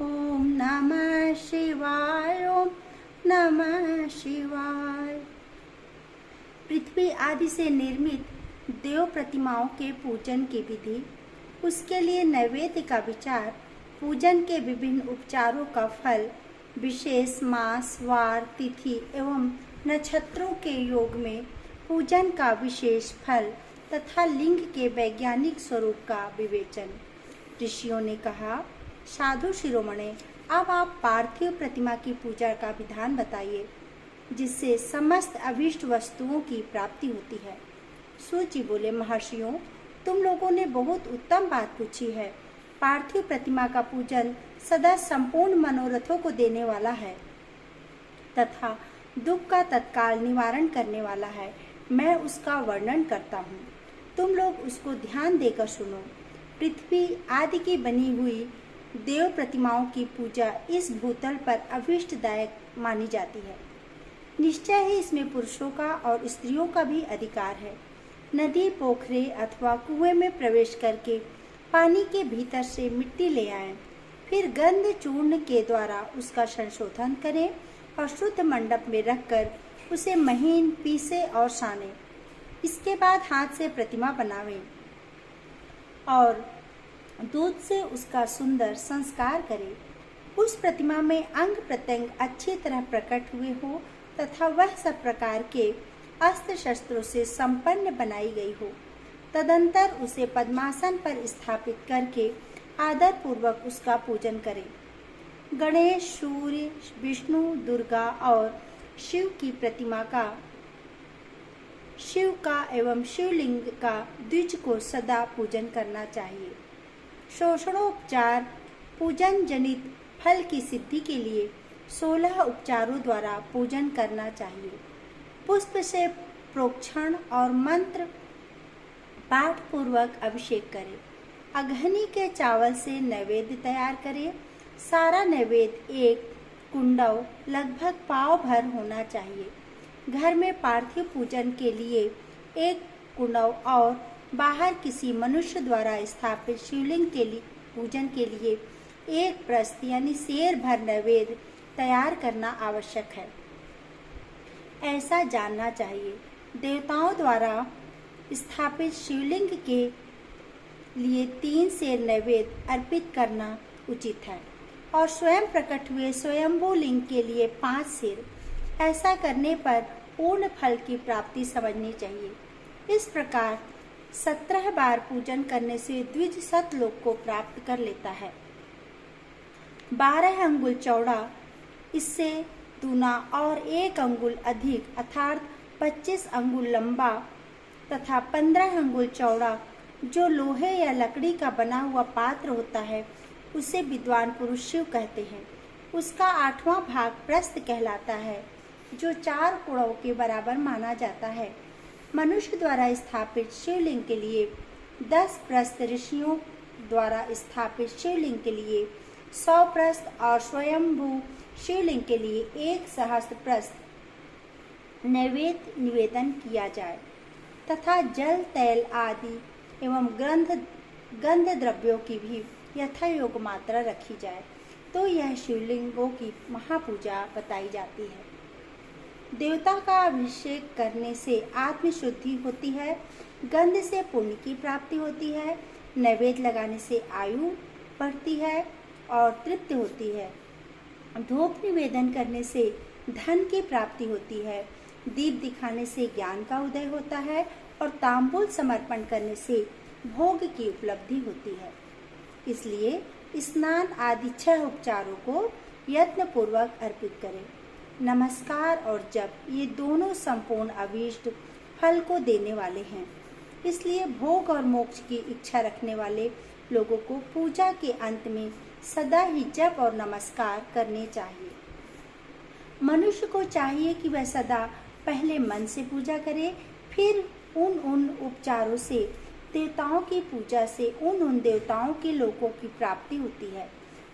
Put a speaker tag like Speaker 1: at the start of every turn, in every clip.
Speaker 1: ओम नमः शिवाय, ओम नमः शिवाय। पृथ्वी आदि से निर्मित देव प्रतिमाओं के पूजन की विधि, उसके लिए नैवेद्य का विचार, पूजन के विभिन्न उपचारों का फल, विशेष मास, वार, तिथि एवं नक्षत्रों के योग में पूजन का विशेष फल तथा लिंग के वैज्ञानिक स्वरूप का विवेचन। ऋषियों ने कहा, साधु शिरोमणि, अब आप पार्थिव प्रतिमा की पूजा का विधान बताइए, जिससे समस्त अभीष्ट वस्तुओं की प्राप्ति होती है। सूत जी बोले, महर्षियों, तुम लोगों ने बहुत उत्तम बात पूछी है। पार्थिव प्रतिमा का पूजन सदा संपूर्ण मनोरथों को देने वाला है तथा दुख का तत्काल निवारण करने वाला है। मैं उसका वर्णन करता हूँ, तुम लोग उसको ध्यान देकर सुनो। पृथ्वी आदि की बनी हुई देव प्रतिमाओं की पूजा इस भूतल पर अभीष्टदायक मानी जाती है। निश्चय ही इसमें पुरुषों का और स्त्रियों का भी अधिकार है। नदी, पोखरे अथवा कुएं में प्रवेश करके पानी के भीतर से मिट्टी ले आएं, फिर गंध चूर्ण के द्वारा उसका संशोधन करें और शुद्ध मंडप में रखकर उसे महीन पीसे और साने। इसके बाद हाथ से प्रतिमा बनावें और दूध से उसका सुंदर संस्कार करें। उस प्रतिमा में अंग प्रत्यंग अच्छी तरह प्रकट हुए हो तथा वह सब प्रकार के अस्त्र शस्त्रों से संपन्न बनाई गई हो। तदंतर उसे पद्मासन पर स्थापित करके आदर पूर्वक उसका पूजन करें। गणेश, सूर्य, विष्णु, दुर्गा और शिव की प्रतिमा का, शिव का एवं शिवलिंग का द्विज को सदा पूजन करना चाहिए। षोडशोपचार पूजन जनित फल की सिद्धि के लिए 16 उपचारों द्वारा पूजन करना चाहिए। पुष्प से प्रोक्षण और मंत्र पाठ पूर्वक अभिषेक करें। अघनी के चावल से नैवेद्य तैयार करें। सारा नैवेद्य एक कुंडव लगभग पाव भर होना चाहिए। घर में पार्थिव पूजन के लिए एक कुंडव और बाहर किसी मनुष्य द्वारा स्थापित शिवलिंग के लिए पूजन के लिए एक प्रस्थ यानी सेर भर नैवेद्य तैयार करना आवश्यक है। ऐसा जानना चाहिए, देवताओं द्वारा स्थापित शिवलिंग के लिए 3 सेर नैवेद्य अर्पित करना उचित है और स्वयं प्रकट हुए स्वयंभू लिंग के लिए 5 सेर। ऐसा करने पर पूर्ण फल की प्राप्ति समझनी चाहिए। इस प्रकार 17 बार पूजन करने से द्विज सतलोक को प्राप्त कर लेता है। 12 अंगुल चौड़ा, इससे दूना और 1 अंगुल अधिक अर्थात 25 अंगुल लंबा तथा 15 अंगुल चौड़ा जो लोहे या लकड़ी का बना हुआ पात्र होता है, उसे विद्वान पुरुष शिव कहते हैं। उसका 8वां भाग प्रस्थ कहलाता है, जो 4 कुड़ों के बराबर माना जाता है। मनुष्य द्वारा स्थापित शिवलिंग के लिए 10 प्रस्थ, ऋषियों द्वारा स्थापित शिवलिंग के लिए 100 प्रस्थ और स्वयंभू शिवलिंग के लिए 1 सहस्त्र प्रस्थ नैवेद्य निवेदन किया जाए तथा जल, तैल आदि एवं गंध द्रव्यों की भी यथा योग मात्रा रखी जाए, तो यह शिवलिंगों की महापूजा बताई जाती है। देवता का अभिषेक करने से आत्मशुद्धि होती है, गंध से पुण्य की प्राप्ति होती है, नैवेद्य लगाने से आयु बढ़ती है और तृप्ति होती है, धूप निवेदन करने से धन की प्राप्ति होती है, दीप दिखाने से ज्ञान का उदय होता है और तांबूल समर्पण करने से भोग की उपलब्धि होती है। इसलिए स्नान आदि 6 उपचारों को यत्न पूर्वक अर्पित करें। नमस्कार और जप, ये दोनों संपूर्ण अभीष्ट फल को देने वाले हैं। इसलिए भोग और मोक्ष की इच्छा रखने वाले लोगों को पूजा के अंत में सदा ही जप और नमस्कार करने चाहिए। मनुष्य को चाहिए कि वह सदा पहले मन से पूजा करे, फिर उन उपचारों से देवताओं की पूजा से उन देवताओं के लोगों की प्राप्ति होती है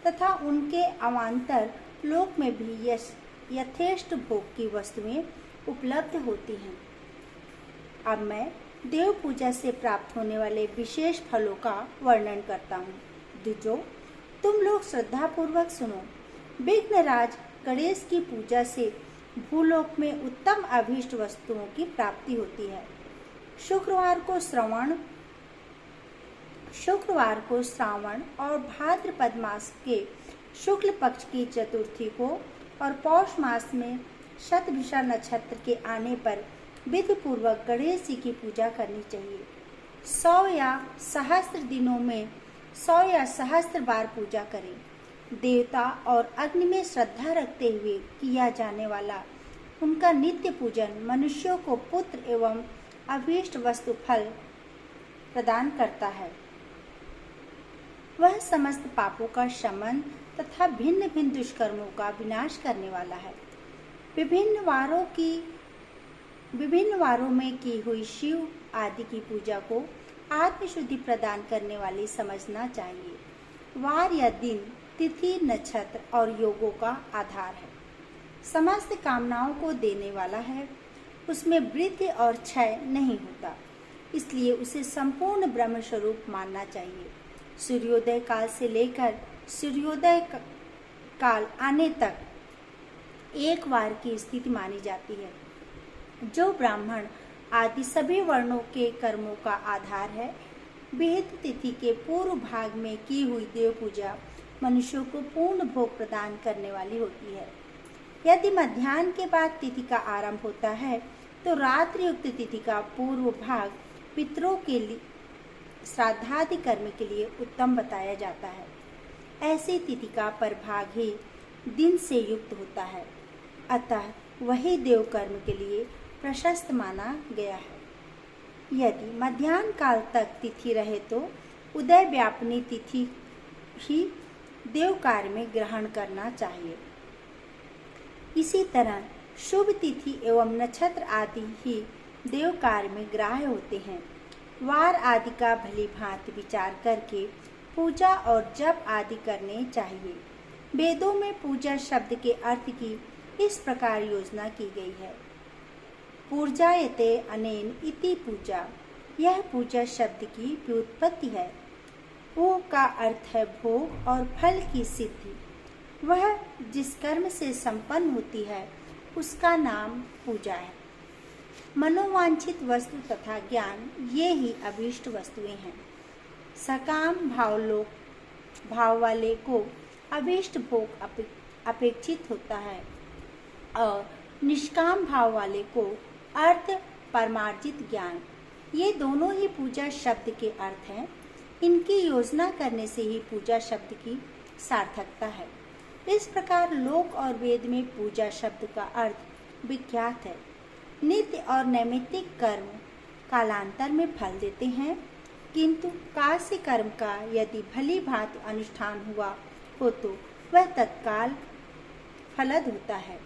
Speaker 1: तथा उनके अवान्तर लोक में भी यथेष्ट भोग की वस्तुएं उपलब्ध होती हैं। अब मैं देव पूजा से प्राप्त होने वाले विशेष फलों का वर्णन करता हूँ। द्विजो, तुम लोग श्रद्धा पूर्वक सुनो। विघ्नराज गणेश की पूजा से भूलोक में उत्तम अभीष्ट वस्तुओं की प्राप्ति होती है। शुक्रवार को श्रावण और भाद्रपद मास के शुक्ल पक्ष की चतुर्थी को और पौष मास में शतभिषा नक्षत्र के आने पर विधि पूर्वक गणेश जी की पूजा करनी चाहिए। 100 या सहस्त्र दिनों में 100 या सहस्त्र बार पूजा करें। देवता और अग्नि में श्रद्धा रखते हुए किया जाने वाला उनका नित्य पूजन मनुष्यों को पुत्र एवं अभीष्ट वस्तु फल प्रदान करता है। वह समस्त पापों का शमन तथा भिन्न भिन्न दुष्कर्मों का विनाश करने वाला है। विभिन्न वारों में की हुई शिव आदि की पूजा को आत्मशुद्धि प्रदान करने वाली समझना चाहिए। वार या दिन, तिथि, नक्षत्र और योगों का आधार है। समस्त कामनाओं को देने वाला है। उसमें वृद्धि और क्षय नहीं होता, इसलिए उसे संपूर्ण ब्रह्म स्वरूप मानना चाहिए। सूर्योदय काल से लेकर सूर्योदय काल आने तक एक वार की स्थिति मानी जाती है, जो ब्राह्मण आदि सभी वर्णों के कर्मों का आधार है। विहित तिथि के पूर्व भाग में की हुई देव पूजा मनुष्यों को पूर्ण भोग प्रदान करने वाली होती है। यदि मध्याह्न के बाद तिथि का आरंभ होता है तो रात्रि युक्त तिथि का पूर्व भाग पितरों के लिए श्राद्धादि कर्म के लिए उत्तम बताया जाता है। ऐसी तिथि का परभाग ही दिन से युक्त होता है, अतः वही देव कर्म के लिए प्रशस्त माना गया है। यदि मध्याह्न काल तक तिथि रहे तो उदय व्यापनी तिथि ही देव कार्य में ग्रहण करना चाहिए। इसी तरह शुभ तिथि एवं नक्षत्र आदि ही देव कार्य में ग्राह्य होते हैं। वार आदि का भली भांति विचार करके पूजा और जप आदि करने चाहिए। वेदों में पूजा शब्द के अर्थ की इस प्रकार योजना की गई है। पूजायते अनेन इति पूजा, यह पूजा शब्द की व्युत्पत्ति है। वो का अर्थ है भोग और फल की सिद्धि। वह जिस कर्म से संपन्न होती है उसका नाम पूजा है। मनोवांछित वस्तु तथा ज्ञान ये ही अभीष्ट वस्तुएं हैं। सकाम भाव वाले को अभीष्ट भोग अपेक्षित होता है और निष्काम भाव वाले को अर्थ परमार्जित ज्ञान। ये दोनों ही पूजा शब्द के अर्थ हैं। इनकी योजना करने से ही पूजा शब्द की सार्थकता है। इस प्रकार लोक और वेद में पूजा शब्द का अर्थ विख्यात है। नित्य और नैमित्तिक कर्म कालांतर में फल देते हैं, किंतु कास्य कर्म का यदि भली भांति अनुष्ठान हुआ हो तो वह तत्काल फलद होता है।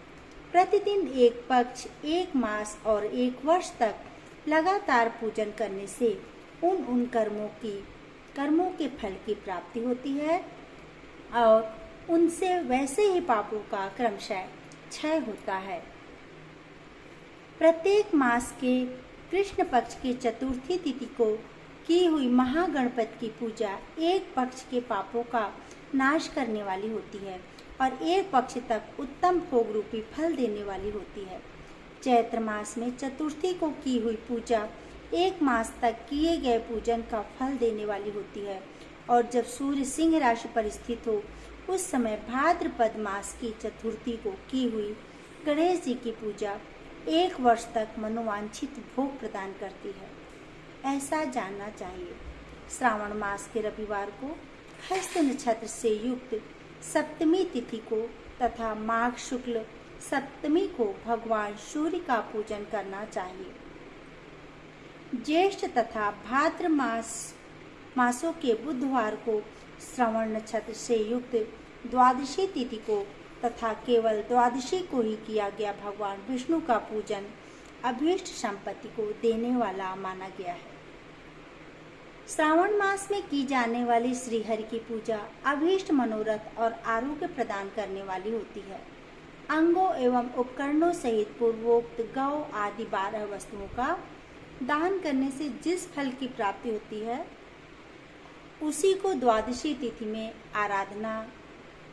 Speaker 1: प्रतिदिन एक पक्ष, एक मास और एक वर्ष तक लगातार पूजन करने से उन कर्मों के फल की प्राप्ति होती है और उनसे वैसे ही पापों का क्रमशः क्षय होता है। प्रत्येक मास के कृष्ण पक्ष के चतुर्थी तिथि को की हुई महागणपति की पूजा एक पक्ष के पापों का नाश करने वाली होती है और एक पक्ष तक उत्तम भोग रूपी फल देने वाली होती है। चैत्र मास में चतुर्थी को की हुई पूजा एक मास तक किए गए पूजन का फल देने वाली होती है और जब सूर्य सिंह राशि पर स्थित हो उस समय भाद्रपद मास की चतुर्थी को की हुई गणेश जी की पूजा एक वर्ष तक मनोवांछित भोग प्रदान करती है। ऐसा जानना चाहिए। श्रावण मास के रविवार को हस्त नक्षत्र से युक्त सप्तमी तिथि को तथा माघ शुक्ल सप्तमी को भगवान सूर्य का पूजन करना चाहिए। ज्येष्ठ तथा भाद्र मासों के बुधवार को श्रवण नक्षत्र से युक्त द्वादशी तिथि को तथा केवल द्वादशी को ही किया गया भगवान विष्णु का पूजन अभीष्ट संपत्ति को देने वाला माना गया है। श्रावण मास में की जाने वाली श्री हरि की पूजा अभीष्ट मनोरथ और आरोग्य प्रदान करने वाली होती है। अंगों एवं उपकरणों सहित पूर्वोक्त गौ आदि 12 वस्तुओं का दान करने से जिस फल की प्राप्ति होती है उसी को द्वादशी तिथि में आराधना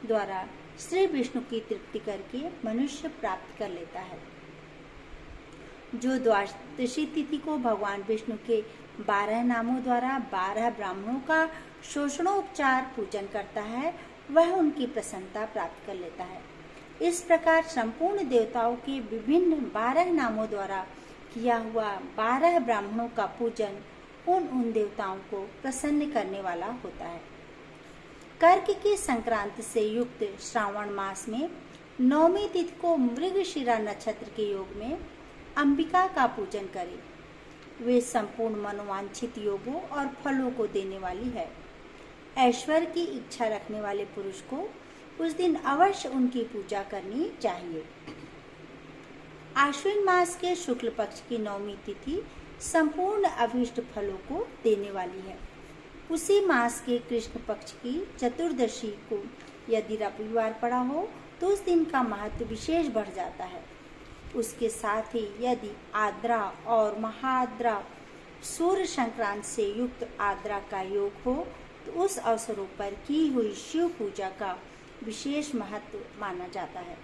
Speaker 1: द्वारा श्री विष्णु की तृप्ति करके मनुष्य प्राप्त कर लेता है। जो द्वादशी तिथि को भगवान विष्णु के 12 नामों द्वारा 12 ब्राह्मणों का शोषणोपचार पूजन करता है, वह उनकी प्रसन्नता प्राप्त कर लेता है। इस प्रकार संपूर्ण देवताओं के विभिन्न 12 नामों द्वारा किया हुआ 12 ब्राह्मणों का पूजन उन देवताओं को प्रसन्न करने वाला होता है। कर्क की संक्रांति से युक्त श्रावण मास में 9वीं तिथि को मृगशिरा नक्षत्र के योग में अंबिका का पूजन करें। वे संपूर्ण मनोवांछित योगों और फलों को देने वाली है। ऐश्वर्य की इच्छा रखने वाले पुरुष को उस दिन अवश्य उनकी पूजा करनी चाहिए। आश्विन मास के शुक्ल पक्ष की 9वीं तिथि संपूर्ण अभीष्ट फलों को देने वाली है। उसी मास के कृष्ण पक्ष की चतुर्दशी को यदि रविवार पड़ा हो तो उस दिन का महत्व विशेष बढ़ जाता है। उसके साथ ही यदि आद्रा और महाआद्रा सूर्य संक्रांति से युक्त आद्रा का योग हो तो उस अवसरों पर की हुई शिव पूजा का विशेष महत्व माना जाता है।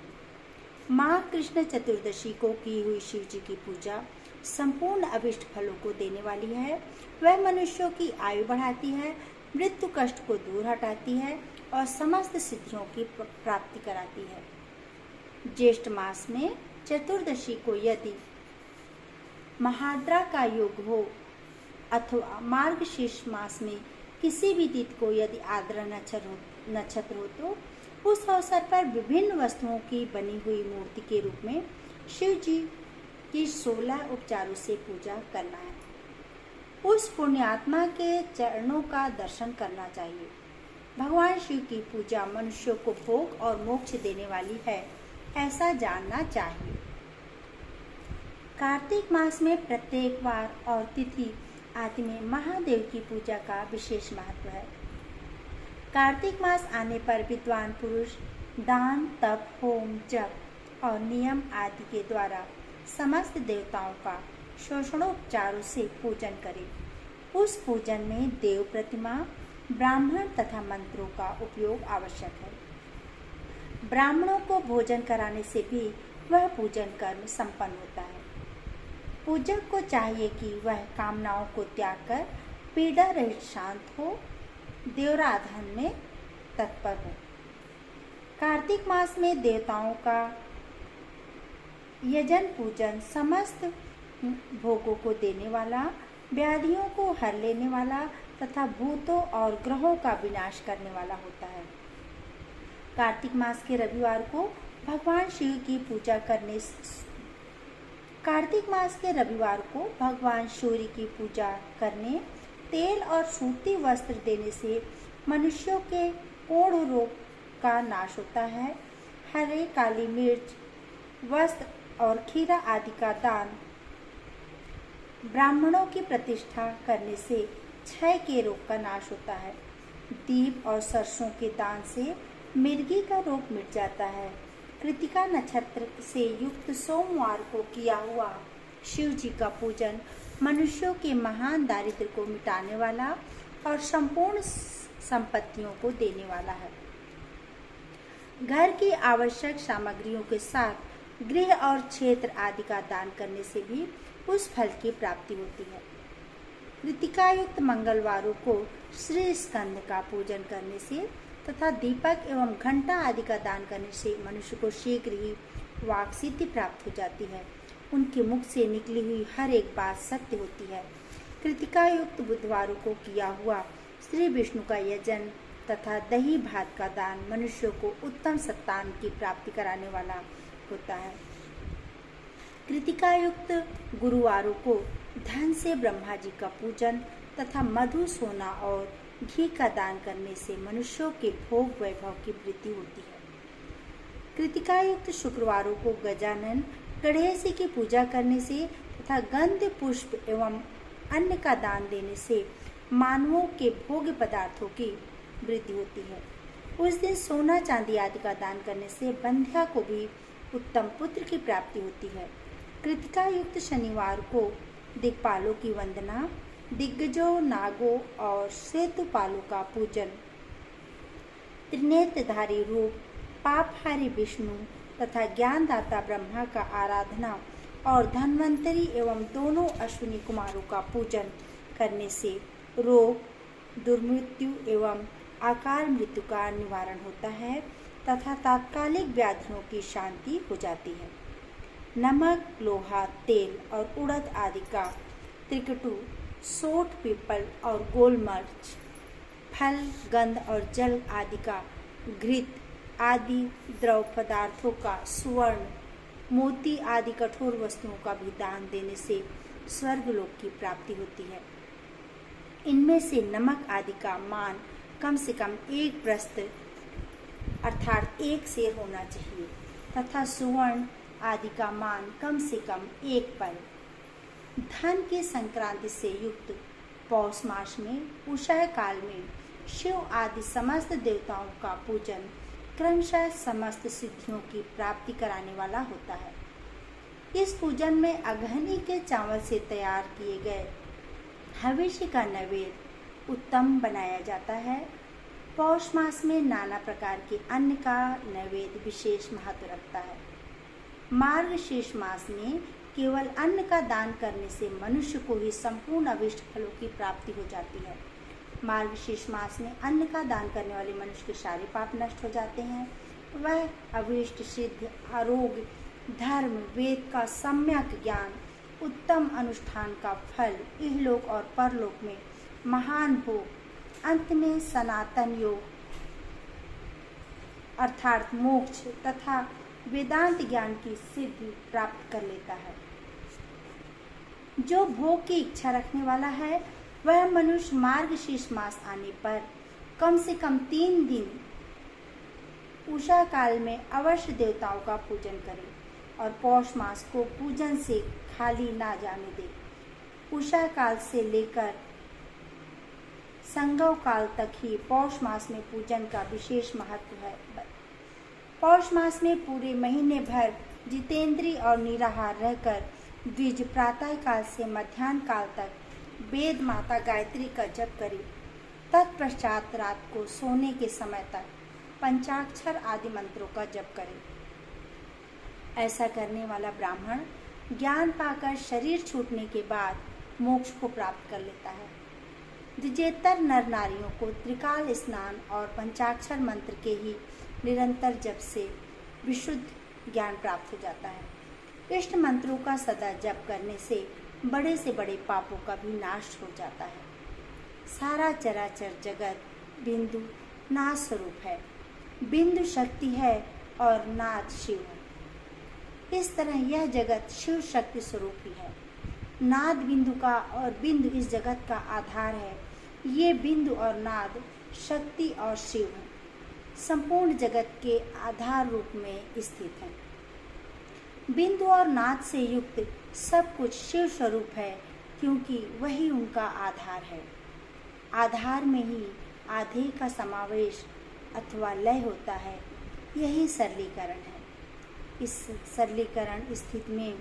Speaker 1: माँ कृष्ण चतुर्दशी को की हुई शिव जी की पूजा संपूर्ण अभिष्ट फलों को देने वाली है। वह मनुष्यों की आयु बढ़ाती है, मृत्यु कष्ट को दूर हटाती है और समस्त सिद्धियों की प्राप्ति कराती है। ज्येष्ठ मास में चतुर्दशी को यदि महाद्रा का योग हो अथवा मार्गशीर्ष मास में किसी भी तिथि को यदि आद्रा नक्षत्र हो तो उस अवसर पर विभिन्न वस्तुओं की बनी हुई मूर्ति के रूप में शिव जी की 16 उपचारों से पूजा करना है। उस पुण्यात्मा के चरणों का दर्शन करना चाहिए। भगवान शिव की पूजा मनुष्यों को भोग और मोक्ष देने वाली है, ऐसा जानना चाहिए। कार्तिक मास में प्रत्येक वार और तिथि आदि में महादेव की पूजा का विशेष महत्व है। कार्तिक मास आने पर विद्वान पुरुष दान, तप, होम, जप और नियम आदि के द्वारा समस्त देवताओं का शोषणोपचारों से पूजन करें। उस पूजन में देव प्रतिमा, ब्राह्मण तथा मंत्रों का उपयोग आवश्यक है। ब्राह्मणों को भोजन कराने से भी वह पूजन कर्म संपन्न होता है। पूजक को चाहिए कि वह कामनाओं को त्याग कर पीड़ा रहित शांत हो, देवराधन में तत्पर हो। कार्तिक मास में देवताओं का यजन पूजन समस्त भोगों को देने वाला, व्याधियों को हर लेने वाला तथा भूतों और ग्रहों का विनाश करने वाला होता है। कार्तिक मास के रविवार को भगवान शिव की पूजा करने तेल और सूती वस्त्र देने से मनुष्यों के कोढ़ रोग का नाश होता है। हरे, काली मिर्च, वस्त्र और खीरा आदि का दान ब्राह्मणों की प्रतिष्ठा करने से क्षय के रोग का नाश होता है। दीप और सरसों के दान से मिर्गी का रोग मिट जाता है। कृतिका नक्षत्र से युक्त सोमवार को किया हुआ शिव जी का पूजन मनुष्यों के महान दारिद्र्य को मिटाने वाला और संपूर्ण संपत्तियों को देने वाला है। घर की आवश्यक सामग्रियों के साथ गृह और क्षेत्र आदि का दान करने से भी उस फल की प्राप्ति होती है। कृतिका युक्त मंगलवारों को श्री स्कंद का पूजन करने से तथा दीपक एवं घंटा आदि का दान करने से मनुष्य को शीघ्र ही वाक सिद्धि प्राप्त हो जाती है। उनके मुख से निकली हुई हर एक बात सत्य होती है। कृतिका युक्त बुधवारों को किया हुआ श्री विष्णु का यजन तथा दही भात का दान मनुष्यों को उत्तम संतान की प्राप्ति कराने वाला होता है। कृतिका युक्त गुरुवारों को धन से ब्रह्मा जी का पूजन तथा मधु, सोना और घी का दान करने से मनुष्यों के भोग वैभव की वृद्धि होती है। कृतिका युक्त शुक्रवारों को गजानन गणेश की पूजा करने से तथा गंध, पुष्प एवं अन्न का दान देने से मानवों के भोग्य पदार्थों की वृद्धि होती है। उस दिन सोना, चांदी आदि का दान करने से बंध्या को भी उत्तम पुत्र की प्राप्ति होती है। कृतिका युक्त शनिवार को दिक्पालों की वंदना, दिग्गजों, नागों और सेतुपालों का पूजन, त्रिनेत्रधारी रूप पापहारी विष्णु तथा ज्ञानदाता ब्रह्मा का आराधना और धन्वंतरी एवं दोनों अश्विनी कुमारों का पूजन करने से रोग, दुर्मृत्यु एवं अकाल मृत्यु का निवारण होता है तथा तात्कालिक व्याधियों की शांति हो जाती है। नमक, लोहा, तेल और उड़द आदि का त्रिकटु, सोंठ, पीपल और गोल मिर्च, फल, गंध और जल आदि का घृत आदि द्रव पदार्थों का स्वर्ण, मोती आदि कठोर वस्तुओं का भी दान देने से स्वर्गलोक की प्राप्ति होती है। इनमें से नमक आदि का मान कम से कम 1 प्रस्त्र अर्थात 1 सेर होना चाहिए तथा सुवर्ण आदि का मान कम से कम 1 पर। धन की संक्रांति से युक्त पौष मास में उषः काल में शिव आदि समस्त देवताओं का पूजन क्रमशः समस्त सिद्धियों की प्राप्ति कराने वाला होता है। इस पूजन में अगहनी के चावल से तैयार किए गए हविष्य का नैवेद्य उत्तम बनाया जाता है। पौष मास में नाना प्रकार के अन्न का नैवेद्य विशेष महत्व रखता है। मार्गशीर्ष मास में केवल अन्न का दान करने से मनुष्य को ही संपूर्ण अभिष्ट फलों की प्राप्ति हो जाती है। मार्गशीर्ष मास में अन्न का दान करने वाले मनुष्य के सारे पाप नष्ट हो जाते हैं। वह अभिष्ट सिद्ध, आरोग्य, धर्म, वेद का सम्यक ज्ञान, उत्तम अनुष्ठान का फल, इहलोक और परलोक में महान भोग, अंत में सनातन योग अर्थात मोक्ष तथा वेदांत ज्ञान की सिद्धि प्राप्त कर लेता है। जो भोग की इच्छा रखने वाला है वह मनुष्य मार्गशीर्ष मास आने पर कम से कम 3 दिन उषा काल में अवश्य देवताओं का पूजन करे और पौष मास को पूजन से खाली ना जाने दे। उषा काल से लेकर संगव काल तक ही पौष मास में पूजन का विशेष महत्व है। पौष मास में पूरे महीने भर जितेंद्रिय और निराहार रहकर द्विज प्रातः काल से मध्याह्न काल तक वेद माता गायत्री का जप करे। तत्पश्चात रात को सोने के समय तक पंचाक्षर आदि मंत्रों का जप करे। ऐसा करने वाला ब्राह्मण ज्ञान पाकर शरीर छूटने के बाद मोक्ष को प्राप्त कर लेता है। द्विजेतर नर नारियों को त्रिकाल स्नान और पंचाक्षर मंत्र के ही निरंतर जप से विशुद्ध ज्ञान प्राप्त हो जाता है। इष्ट मंत्रों का सदा जप करने से बड़े पापों का भी नाश हो जाता है। सारा चराचर जगत बिंदु नाद स्वरूप है। बिंदु शक्ति है और नाद शिव है। इस तरह यह जगत शिव शक्ति स्वरूप ही है। नाद बिंदु का और बिंदु इस जगत का आधार है। ये बिंदु और नाद शक्ति और शिव है, संपूर्ण जगत के आधार रूप में स्थित है। बिंदु और नाद से युक्त सब कुछ शिव स्वरूप है, क्योंकि वही उनका आधार है। आधार में ही आधे का समावेश अथवा लय होता है। यही सरलीकरण है। इस सरलीकरण स्थिति में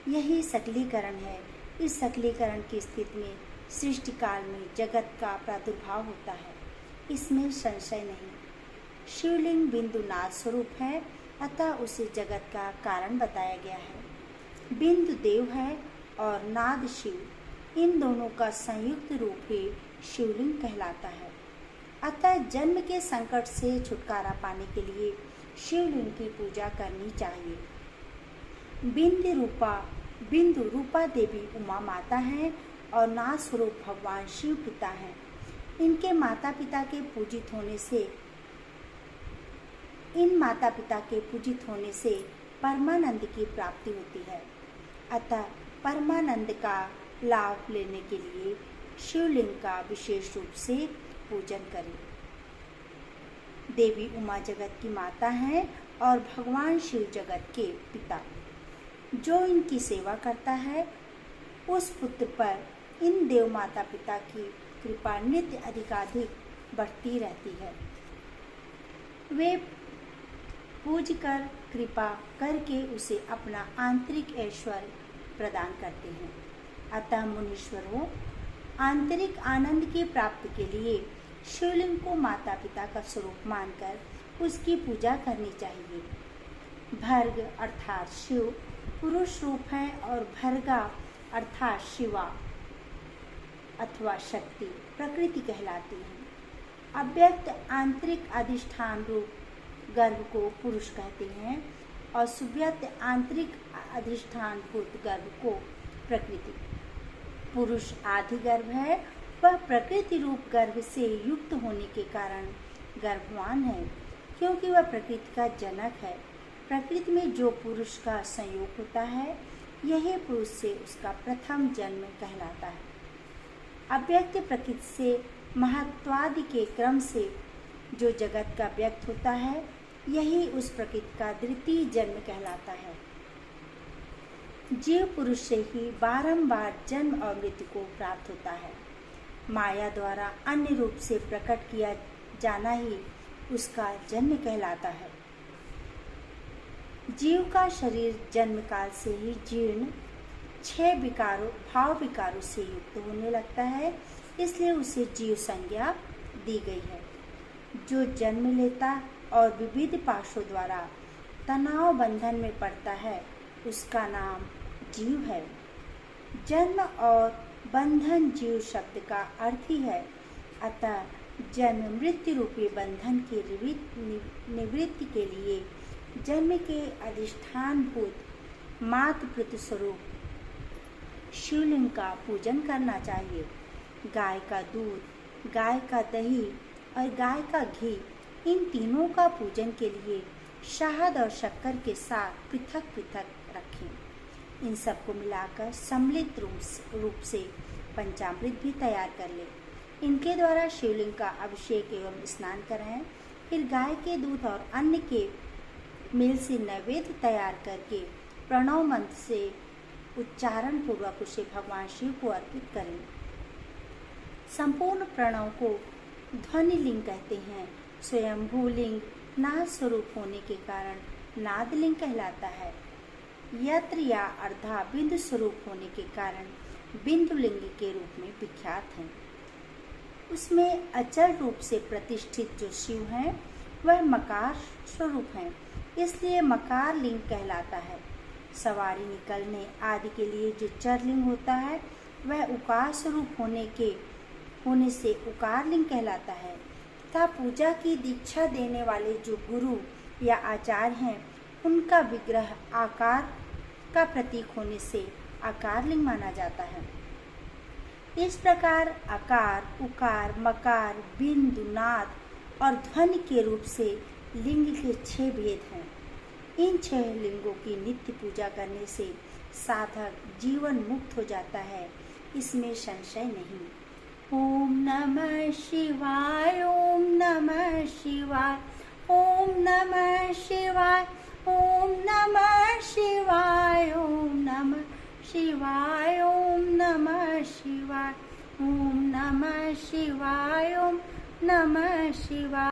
Speaker 1: यही सकलीकरण है। इस सकलीकरण की स्थिति में सृष्टि काल में जगत का प्रादुर्भाव होता है, इसमें संशय नहीं। शिवलिंग बिंदु नाद स्वरूप है, अतः उसे जगत का कारण बताया गया है। बिंदु देव है और नाद शिव, इन दोनों का संयुक्त रूप ही शिवलिंग कहलाता है। अतः जन्म के संकट से छुटकारा पाने के लिए शिवलिंग की पूजा करनी चाहिए। बिंदु रूपा देवी उमा माता हैं और नाद स्वरूप भगवान शिव पिता हैं। इनके माता पिता के पूजित होने से परमानंद की प्राप्ति होती है। अतः परमानंद का लाभ लेने के लिए शिवलिंग का विशेष रूप से पूजन करें। देवी उमा जगत की माता हैं और भगवान शिव जगत के पिता। जो इनकी सेवा करता है उस पुत्र पर इन देव माता पिता की कृपा नित्य अधिकाधिक बढ़ती रहती है। वे पूज कर कृपा करके उसे अपना आंतरिक ऐश्वर्य प्रदान करते हैं। अतः मुनीश्वरों, आंतरिक आनंद की प्राप्ति के लिए शिवलिंग को माता पिता का स्वरूप मानकर उसकी पूजा करनी चाहिए। भर्ग अर्थात शिव पुरुष रूप है और भर्गा अर्थात शिवा अथवा शक्ति प्रकृति कहलाती है। अव्यक्त आंतरिक अधिष्ठान रूप गर्भ को पुरुष कहते हैं और सुव्यक्त आंतरिक अधिष्ठान भूत गर्भ को प्रकृति। पुरुष आदि गर्भ है, वह प्रकृति रूप गर्भ से युक्त होने के कारण गर्भवान है, क्योंकि वह प्रकृति का जनक है। प्रकृति में जो पुरुष का संयोग होता है, यही पुरुष से उसका प्रथम जन्म कहलाता है। अव्यक्त प्रकृति से महत्वादि के क्रम से जो जगत का व्यक्त होता है, यही उस प्रकृति का द्वितीय जन्म कहलाता है। जीव पुरुष से ही बारंबार जन्म और मृत्यु को प्राप्त होता है। माया द्वारा अन्य रूप से प्रकट किया जाना ही उसका जन्म कहलाता है। जीव का शरीर जन्म काल से ही जीर्ण 6 विकारों भाव विकारों से युक्त होने लगता है, इसलिए उसे जीव संज्ञा दी गई है। जो जन्म लेता और विविध पाशों द्वारा तनाव बंधन में पड़ता है, उसका नाम जीव है। जन्म और बंधन जीव शब्द का अर्थ ही है। अतः जन्म मृत्यु रूपी बंधन की निवृत्ति के लिए जन्म के अधिष्ठान भूत मातृ स्वरूप शिवलिंग का पूजन करना चाहिए। गाय का दूध, गाय का दही और गाय का घी, इन तीनों का पूजन के लिए शहद और शक्कर के साथ पृथक पृथक रखें। इन सबको मिलाकर सम्मिलित रूप से पंचामृत भी तैयार कर लें। इनके द्वारा शिवलिंग का अभिषेक एवं स्नान कराएं। फिर गाय के दूध और अन्न के मेल से नैवेद्य तैयार करके प्रणव मंत्र से उच्चारण पूर्वक उसे भगवान शिव को अर्पित करें। संपूर्ण प्रणव को ध्वनि लिंग कहते हैं। स्वयंभू लिंग नाद स्वरूप होने के कारण नादलिंग कहलाता है। यत्र या अर्धा बिंदु स्वरूप होने के कारण बिंदु लिंग के रूप में विख्यात है। उसमें अचल रूप से प्रतिष्ठित जो शिव हैं, वह मकार स्वरूप हैं, इसलिए मकार लिंग कहलाता है। सवारी निकलने आदि के लिए जो चरलिंग होता है, वह उकार स्वरूप होने से उकार लिंग कहलाता है। तथा पूजा की दीक्षा देने वाले जो गुरु या आचार्य हैं, उनका विग्रह आकार का प्रतीक होने से आकार लिंग माना जाता है। इस प्रकार आकार, उकार, मकार, बिंदु, नाद और ध्वनि के रूप से लिंग के 6 भेद हैं। इन 6 लिंगों की नित्य पूजा करने से साधक जीवन मुक्त हो जाता है, इसमें संशय नहीं। ओम नमः शिवाय, ओम नमः शिवाय, ओम नमः शिवाय, ओम नमः शिवाय, ओम नमः शिवाय, ओम नमः शिवाय, ओम नमः शिवाय, ओम नमः शिवाय।